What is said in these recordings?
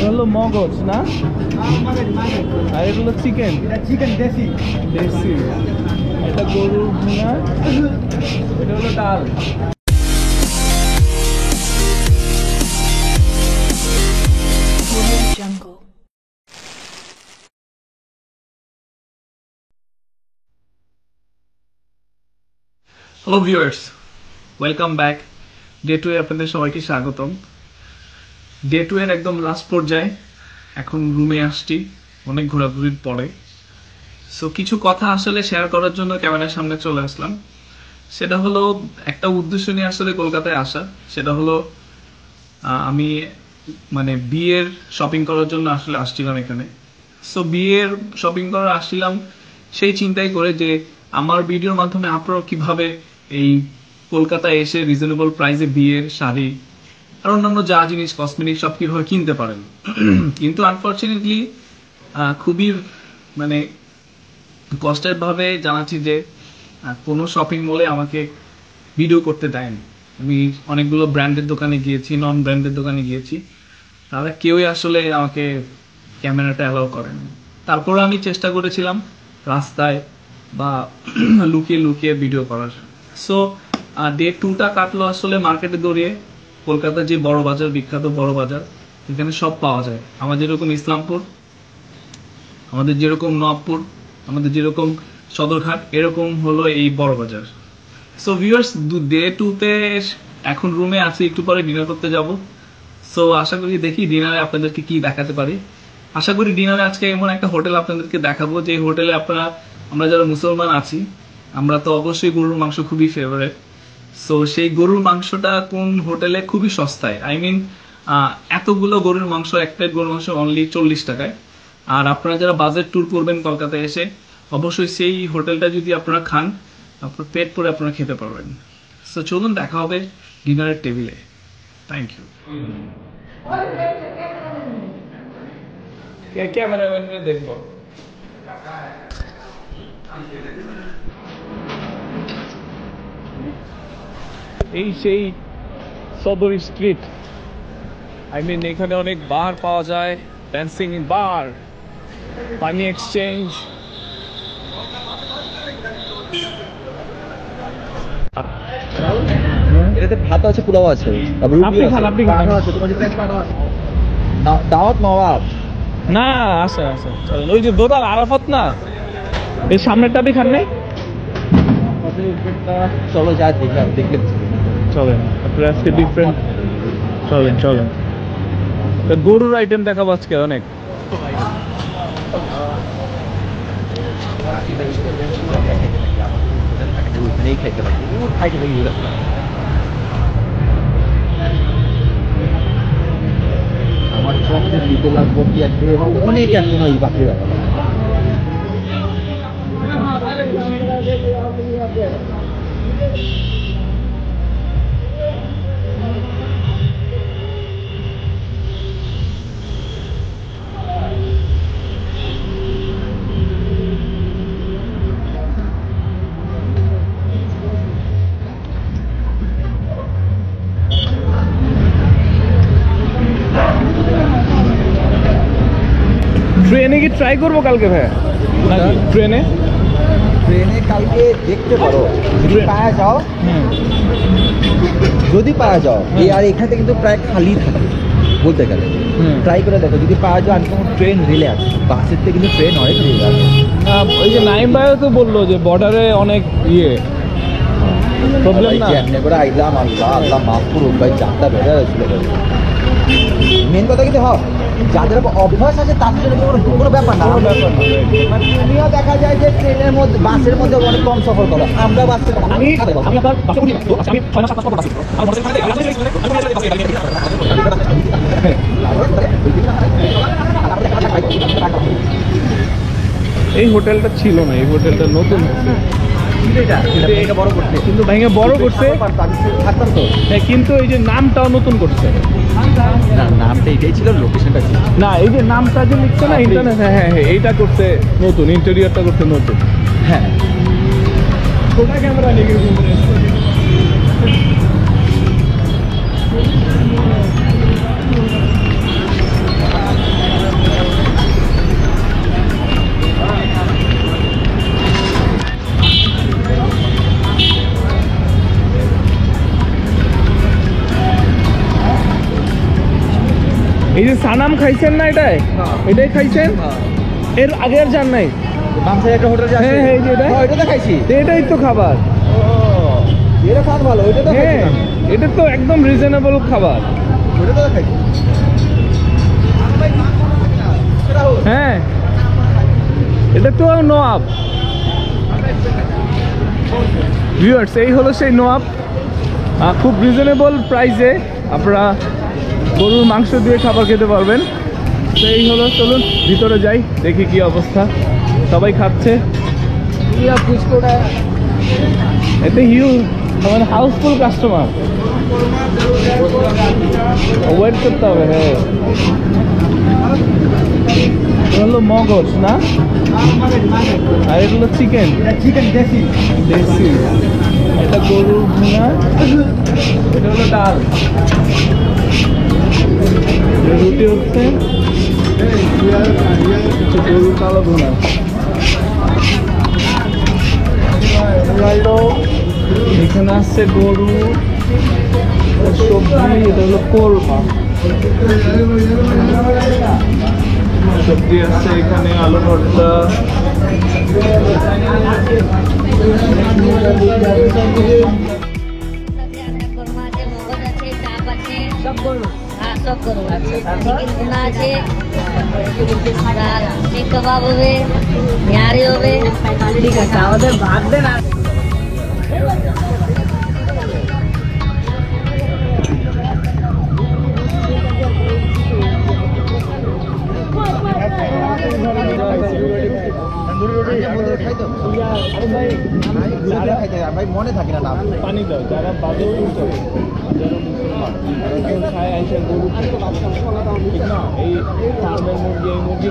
হলো মগজ না, আর এটা হলো চিকেন। চিকেন দেশি দেশি। এটা গরুর ভুনা, এটা হলো ডাল। Hello viewers, welcome back. Day 2 এ আপনাদের সবাইকে স্বাগতম। ডে 2 এর একদম লাস্ট পর্যায়ে এখন রুমে আসছি অনেক ঘোরাঘুরির পরে। সো কিছু কথা আসলে শেয়ার করার জন্য ক্যামেরার সামনে চলে আসলাম। সেটা হলো একটা উদ্দেশ্য নিয়ে আসলে কলকাতায় আসা। সেটা হলো আমি মানে বিয়ের শপিং করার জন্য আসলে আসছিলাম এখানে। সো বিয়ের শপিং করার আসছিলাম সেই চিন্তাই করে যে আমার ভিডিওর মাধ্যমে আপনারা কিভাবে এই কলকাতায় এসে রিজনেবল প্রাইসে বিয়ের শাড়ি আর অন্যান্য যা জিনিস কসমেটিক সব কিভাবে কিনতে পারেন। কিন্তু আনফর্চুনেটলি খুবই মানে কষ্টের ভাবে জানাচ্ছি যে কোনো শপিং মলে আমাকে ভিডিও করতে দেয়নি। আমি অনেকগুলো ব্র্যান্ডের দোকানে গিয়েছি, নন ব্র্যান্ডের দোকানে গিয়েছি, তারা কেউই আসলে আমাকে ক্যামেরাটা অ্যালাউ করেন। তারপরে আমি চেষ্টা করেছিলাম রাস্তায় বা লুকিয়ে লুকিয়ে ভিডিও করার। সো ডে 2টা কাটলো আসলে মার্কেটে দৌড়িয়ে। কলকাতার যে বড় বাজার, বিখ্যাত বড় বাজার, এখানে সব পাওয়া যায়। আমাদের যেরকম ইসলামপুর, আমাদের যেরকম নবপুর, আমাদের যেরকম সদরঘাট, এরকম হলো এই বড় বাজার। সো ভিউয়ার্স, ডে 2তে এখন রুমে আছি, একটু পরে ডিনার করতে যাব। সো আশা করি দেখি ডিনারে আপনাদেরকে কি দেখাতে পারি। আশা করি ডিনারে আজকে এমন একটা হোটেল আপনাদেরকে দেখাবো যে হোটেলে আমরা যারা মুসলমান আছি, আমরা তো অবশ্যই গরুর মাংস খুবই ফেভারিট। সো সেই গরুর মাংসটা কোন হোটেলে খুবই সস্তায়, আই মিন এতগুলো গরুর মাংস, এক প্লেট গরুর মাংস অনলি 40 টাকায়। আর আপনারা যারা বাজেট ট্যুর করবেন কলকাতায় এসে, অবশ্যই সেই হোটেলটা যদি আপনারা খান, আপনার পেট পরে আপনারা খেতে পারবেন। সো চলুন দেখা হবে ডিনারের টেবিলে। Thank you. ক্যামেরাম্যানকে দেখবো। এই সেই সদর স্ট্রিট, আই মিন এখানে অনেক বার পাওয়া যায়, ড্যান্সিং বার, মানি এক্সচেঞ্জ। এটাতে ভাত আছে, পোলাও আছে, আপনি খান, আপনি খান। দাওয়াত নবাব না, আছে আছে, চলেন। ওই যে দোতাল আরাফাত না, এর সামনেরটাতে খান নাই? চলো যাই দেখলে চলেন, আপনার আজকে ডিফারেন্ট। চলেন চলেন, গরুর আইটেম দেখাবো আজকে অনেক। খাইতে পারি, খাইতে পারি। আমার সবচেয়ে দিতে লাগবো কি আছে, অনেক আছে না এই বাকি ব্যাপার। ট্রেনে কি ট্রাই করবো কালকে ভাই? ট্রেনে কালকে দেখতে পারো যদি পাওয়া যাও, যদি পাওয়া যাও। আর এখানে কিন্তু প্রায় খালি থাকে বলতে গেলে। ট্রাই করে দেখো যদি পাওয়া যায়। আমি কোনো ট্রেন রেলে আছে, বাসের থেকে কিন্তু ট্রেন অনেক রেল আছে। ওই যে নাইম ভাইও তো বললো যে বর্ডারে অনেক প্রবলেম না। এমনি করে আইলাম, আল্লাহ আল্লাহ মাফ করুক ভাই, যাত্রা বেড়ে ছিল। মেন কথা কিন্তু যাদের অভ্যাস আছে তাদের জন্য কোনো ব্যাপার না। তুমিও দেখা যায় যে ট্রেনের মধ্যে, বাসের মধ্যে অনেক কম সফর করো। আমরা বাসে এই হোটেলটা ছিল না, এই হোটেলটা নতুন কিন্তু ভেঙে বড় করছে, থাকতাম তো। কিন্তু এই যে নামটাও নতুন করছে। না, নামটা এটাই ছিল, লোকেশনটা ছিল না। এই যে নামটা যে লিখছে না ইন্টারনেট, হ্যাঁ হ্যাঁ হ্যাঁ, এইটা করছে নতুন, ইন্টেরিয়রটা করছে নতুন। হ্যাঁ, ছোটা ক্যামেরা লেগে এই যে সানাম খাইছেন না, এটাই খাইছেন? এর আগে আর যান নাই? বামসাইড একটা হোটেল আছে, হ্যাঁ, এই যে এটা। এটা তো খাইছি। এটাই তো খাবার। এটা খান ভালো, ওইটা তো খাইছি। হ্যাঁ, এটা তো একদম রিজনেবল খাবার। ওইটা তো খাইছি। হ্যাঁ, এটা তো নওয়াব। ভিউয়ার্স, এই হলো সেই নওয়াব। খুব রিজনেবল প্রাইসে আপনারা গরুর মাংস দিয়ে খাবার খেতে পারবেন। তো এই হলো, চলুন ভিতরে যাই, দেখি কি অবস্থা। সবাই খাচ্ছে। এতে মানে হাউসফুল কাস্টমার, ওয়েট করতে হবে। হ্যাঁ, এটা হলো মগজ না, আর এটা হলো চিকেন। চিকেন দেশি। এটা গরুর ভুনা, এটা হলো ডাল, রুটি হচ্ছে গরুর কালো ভুনা। এখানে আসছে গরু সবজি, এটা হলো কোরমা। সবজি আছে এখানে, আলু ভর্তা, সব গরু আছে, চিকেন ভুনা আছে, শিক কাবাব হবে, নিহারি হবে। ঠিক আছে, আমাদের ভাত দেন। মনে থাকে না পানি দাও, যারা বাজে চলে, যারা মুসলমান খায় আইসা গরু, ঠিক না? এই ফার্মের মুরগি, এই মুরগি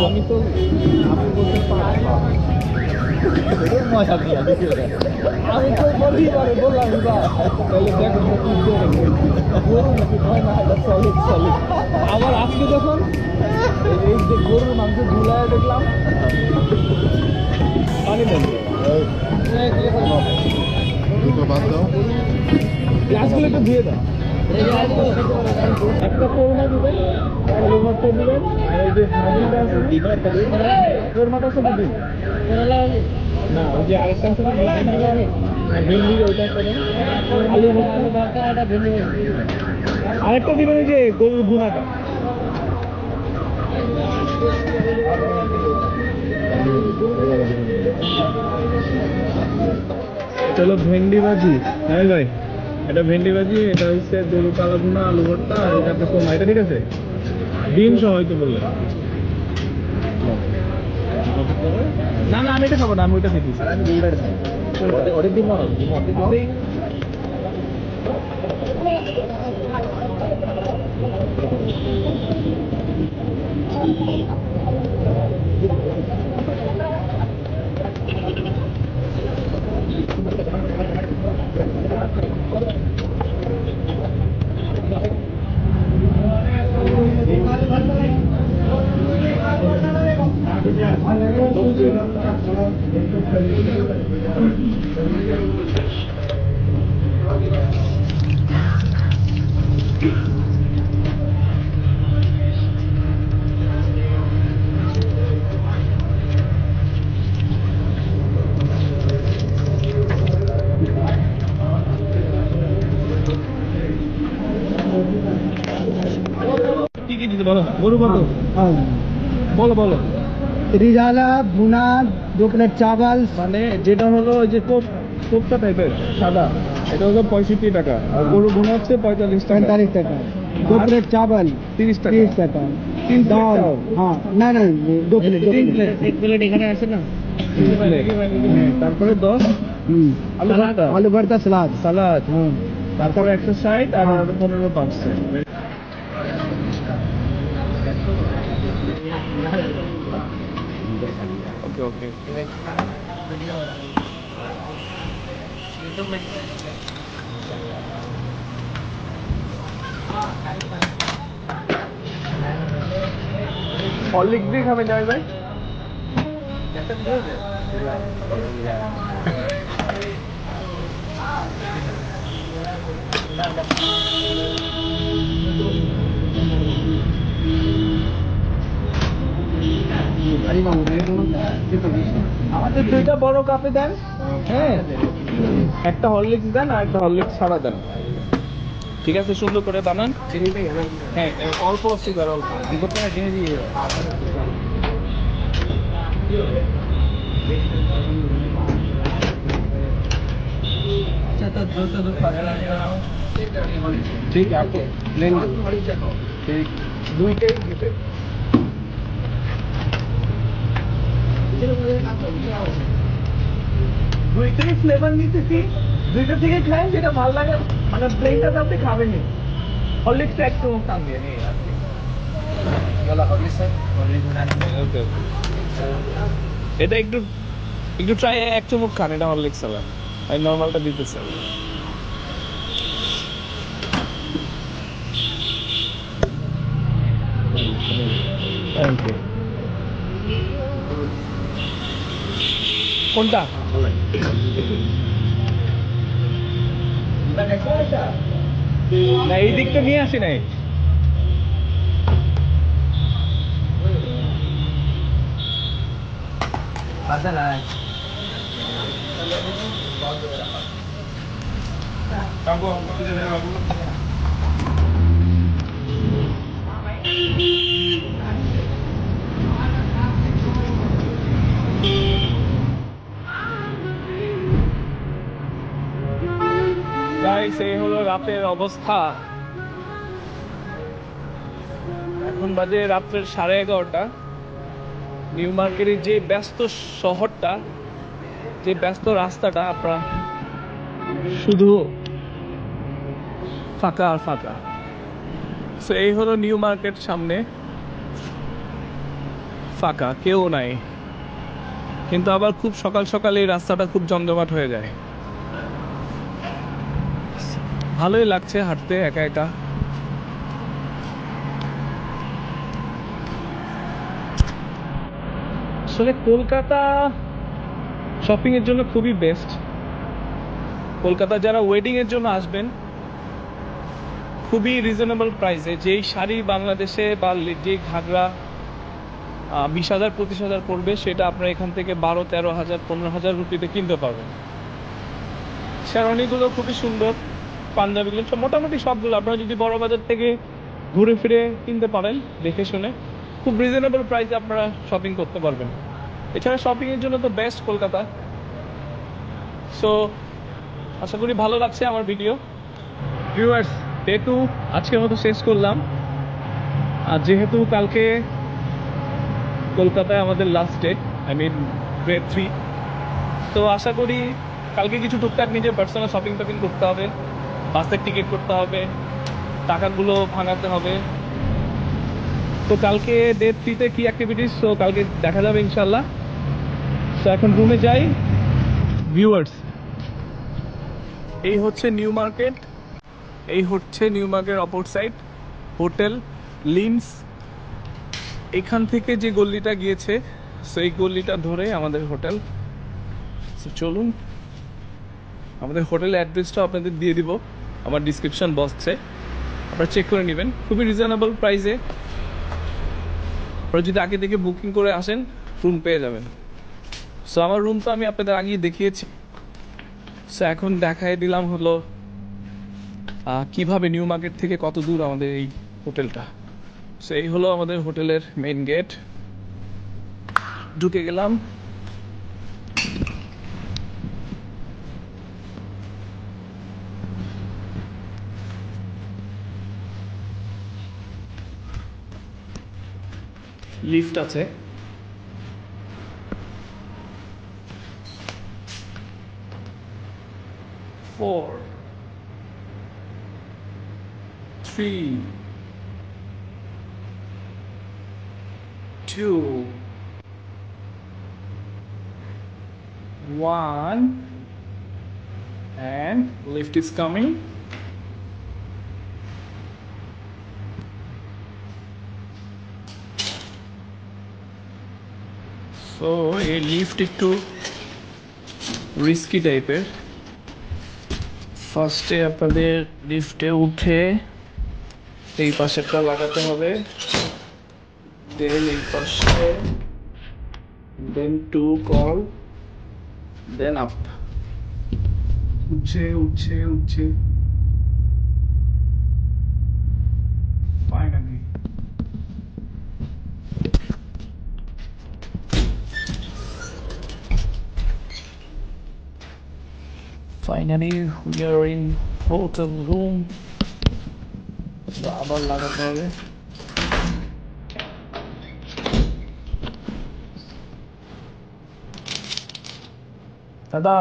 আমি তো বলতে পারি, আমি তো বলি বললাম তাহলে দেখো গরু নাকি হয় না, এটা সলিড। আবার আজকে যখন এই যে গরুর মাংস ঝুলায় দেখলাম, পানি দেন গ্লাসগুলো একটু ধুয়ে দাও। একটা করোনা দিবেন, আলু ভর্তা দিবেন, আর এই যে হাজিটা আছে কোরমাটা আছে দিবেন না, ওই যে আরেকটা আছে ভেন্ডি, ওইটা করেন। আলু ভর্তা, আরেকটা দিবেন ওই যে গরুর ভুনাটা। চলো ভেন্ডি ভাজি। হ্যাঁ ভাই, এটা ভেন্ডি ভাজি, এটা হচ্ছে গরু কালো ভুনা, আলু ভর্তা, আর এটা কোরমা। এটা ঠিক আছে? ডিম সহ হয়তো বললে না, আমি এটা খাবো না, আমি ওইটা খেতেছি। ওদের দিন কি কি দিতে বলো, গরু কত বলো বলো। রিজালা ভুনা, 2 প্লেট চাওয়াল। মানে যেটা হলো ওই যে কোপ্তা টাইপের সাদা, এটা হলো 65 টাকা, আর গরু ভুনা হচ্ছে 45 টাকা। 45 টাকা। 2 প্লেট চাওয়াল 30 টাকা। 30 টাকা। 3 दाल। हाँ ना 2 प्लेट। 3 প্লেট, 1 প্লেট এখানে আছে না, 3 প্লেট। তারপরে 10 আলু ভর্তা, आलू भरता सलाद। সালাদ, তারপরে 160 আর 15 পাঁচশো। ওকে ওকে। হরলিক্স দিয়ে খাবেন যাবে ভাই? আমাদের 2টা বড় কাপে দেন, হ্যাঁ, একটা হরলিক্স দেন আর একটা হরলিক্স ছাড়া দেন, ঠিক আছে? সুন্দর করে বানান। হ্যাঁ, অল্প সুগার, অল্প। ঠিক আছে, দুইটাই দিতে। দুইটাই ফ্লেভার নিতেছি, দুইটা থেকে খাই যেটা ভালো লাগে, মানে প্লেনটা আপনি খাবেনই। হরলিক্সটা একটু টান দিয়ে নিয়ে আসছি। এটা একটু একটু ট্রাই, এক চুমুক খান, এটা হরলিক্স আলাদা, আমি নর্মালটা দিতেছি। কোনটা? না, এই দিকটা নিয়ে আসি নাই। গাইস, এই হলো রাতের অবস্থা। এখন বাজে রাত্রের 11:30। নিউ মার্কেটের যে ব্যস্ত শহরটা, যে ব্যস্ত রাস্তাটা, আপনারা শুধু ফাঁকা আর ফাঁকা। তো এই হলো নিউ মার্কেট, সামনে ফাঁকা, কেউ নাই। কিন্তু আবার খুব সকাল সকাল এই রাস্তাটা খুব জমজমাট হয়ে যায়। ভালোই লাগছে হাঁটতে একা একা। আসলে কলকাতা শপিং এর জন্য খুবই বেস্ট। কলকাতা যারা ওয়েডিং এর জন্য আসবেন, খুবই রিজনেবল প্রাইসে যেই শাড়ি বাংলাদেশে বা যে ঘাগরা 20,000 25,000 পড়বে, সেটা আপনারা এখান থেকে 12-13,000 15,000 রুপিতে কিনতে পারবেন। শেরওয়ানিগুলো খুবই সুন্দর, পাঞ্জাবিগুলো মোটামুটি সবগুলো আপনারা যদি বড় বাজার থেকে ঘুরে ফিরে কিনতে পারেন, দেখে শুনে খুব রিজনেবল প্রাইসে আপনারা শপিং করতে পারবেন। এছাড়া শপিং এর জন্য তো বেস্ট কলকাতা। সো আশা করি ভালো লাগছে আমার ভিডিও। ভিউয়ার্স, যেহেতু আজকের মতো শেষ করলাম, আর যেহেতু কালকে কলকাতায় আমাদের last day, I mean grade 3, তো আশা করি কালকে কিছু টুকটাক নিজের পার্সোনাল শপিং টপিং করতে হবে, বাসের টিকিট করতে হবে, টাকাগুলো ভাঙাতে হবে। তো কালকে ডে 3-তে কি অ্যাক্টিভিটিস, তো কালকে দেখা যাবে ইনশাল্লাহ। তো এখন রুমে যাই। ভিউয়ার্স, এই হচ্ছে নিউ মার্কেট, এই হচ্ছে নিউ মার্কেট অপর সাইড, হোটেল লিন্স। এখান থেকে যে গল্লিটা গিয়েছে, সেই গল্লিটা ধরে আমাদের হোটেল। চলুন, আমাদের হোটেলের অ্যাড্রেসটা আপনাদের দিয়ে দিব আমার ডিসক্রিপশন বক্সে, আপনারা চেক করে নেবেন। খুবই রিজনেবল প্রাইসে আপনারা যদি আগে থেকে বুকিং করে আসেন, রুম পেয়ে যাবেন। সো আমার রুম তো আমি আপনাদের আগেই দেখিয়েছি। সো এখন দেখাই দিলাম হলো কিভাবে নিউ মার্কেট থেকে কত দূর আমাদের এই হোটেলটা। সো এই হলো আমাদের হোটেলের মেইন গেট, ঢুকে গেলাম। লিফট আছে, four, 3, 2, 1, and lift is coming. So এই লিফট একটু রিস্কি টাইপের, ফার্স্টে আপনাদের লিফটে উঠে এই পাশেরটা লাগাতে হবে, দেন এই পাশে, দেন টু কল, দেন আপ। উঠছে উঠছে উঠছে, finally we are in hotel room. আবার লাগাতে হবে। দাদা